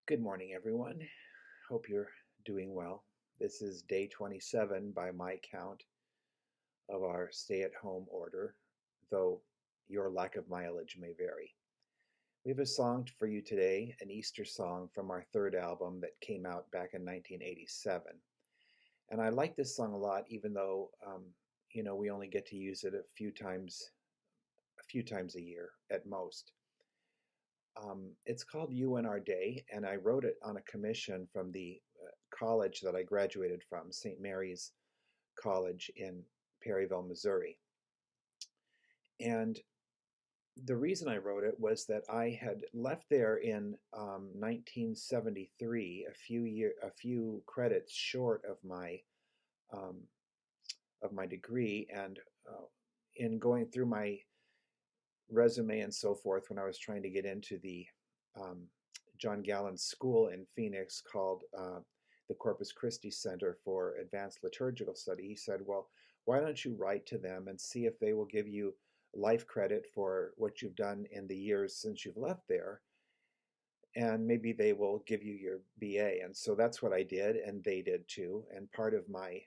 Good morning, everyone. Hope you're doing well. This is day 27 by my count of our stay-at-home order, though your lack of mileage may vary. We have a song for you today, an Easter song from our third album that came out back in 1987. And I like this song a lot, even though we only get to use it a few times a year at most. It's called You and Our Day, and I wrote it on a commission from the college that I graduated from, St. Mary's College in Perryville, Missouri. And the reason I wrote it was that I had left there in 1973, a few credits short of my degree, and in going through my resume and so forth, when I was trying to get into the John Gallen School in Phoenix called the Corpus Christi Center for Advanced Liturgical Study, he said, well, why don't you write to them and see if they will give you life credit for what you've done in the years since you've left there, and maybe they will give you your BA. And so that's what I did, and they did too. And part of my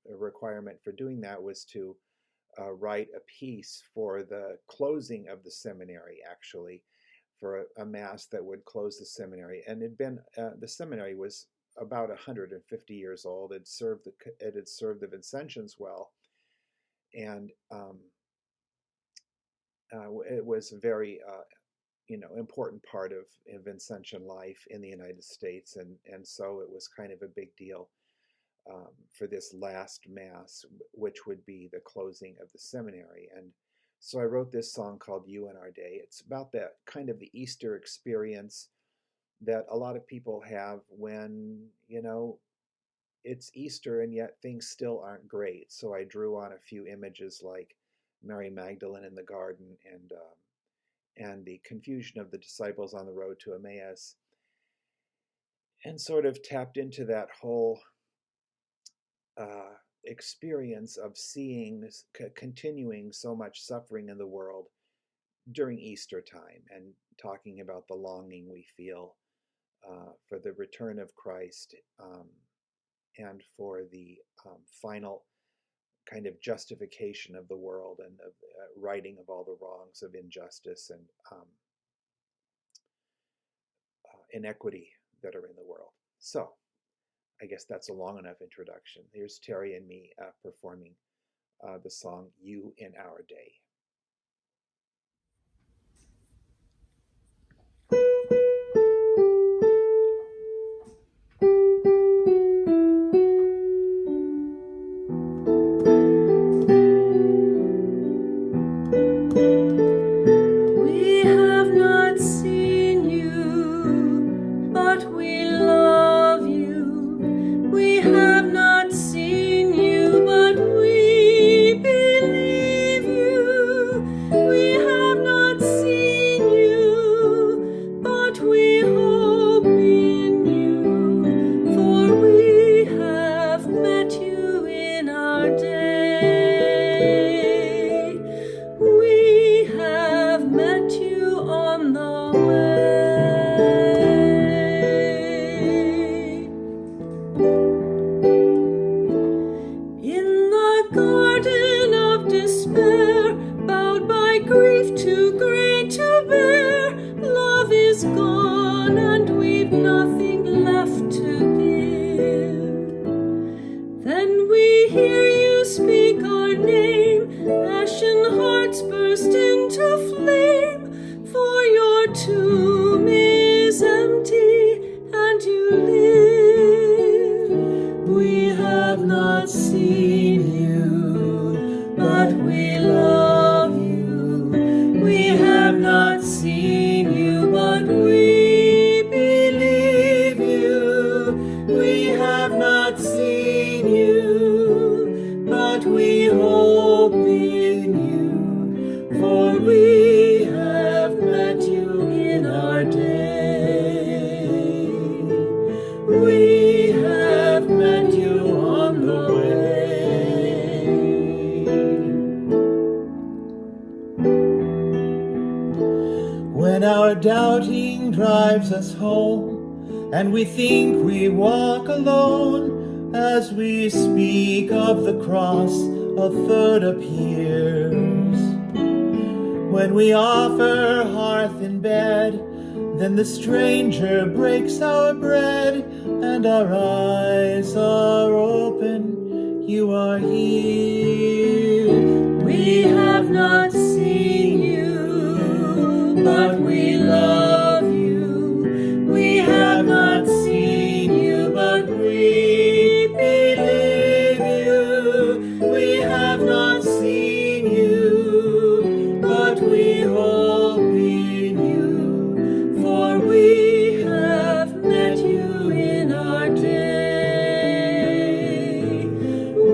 requirement for doing that was to write a piece for the closing of the seminary, actually, for a mass that would close the seminary. And the seminary was about 150 years old. It had served the Vincentians well, and it was a very important part of Vincentian life in the United States, and so it was kind of a big deal for this last Mass, which would be the closing of the seminary. And so I wrote this song called You and Our Day. It's about that kind of the Easter experience that a lot of people have when, it's Easter and yet things still aren't great. So I drew on a few images like Mary Magdalene in the garden and the confusion of the disciples on the road to Emmaus, and sort of tapped into that whole experience of continuing so much suffering in the world during Easter time, and talking about the longing we feel for the return of Christ, and for the final kind of justification of the world, and of righting of all the wrongs of injustice and inequity that are in the world. So I guess that's a long enough introduction. Here's Terry and me performing the song You in Our Day. When our doubting drives us home, and we think we walk alone. As we speak of the cross, a third appears. When we offer hearth and bed, then the stranger breaks our bread, and our eyes are open. You are here. We have not seen you, but we love you. We have not seen you, but we believe you. We have not seen you, but we hope in you, for we have met you in our day.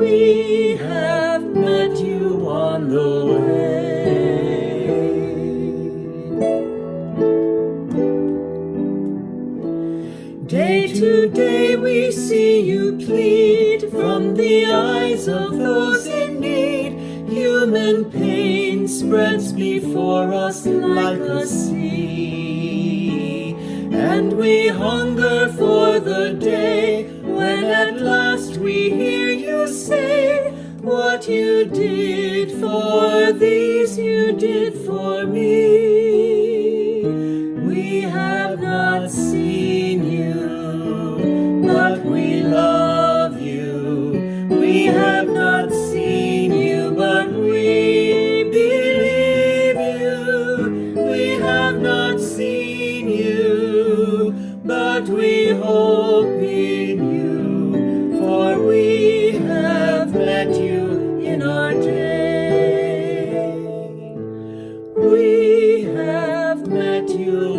We have met you on the way. Day to day we see you plead from the eyes of those in need. Human pain spreads before us like a sea, and we hunger for the day when at last we hear you say, what you did for these, you did for me. We have not seen you, but we love you. We have not seen you, but we believe you. We have not seen you, but we hope in you, for we have met you in our day. We have met you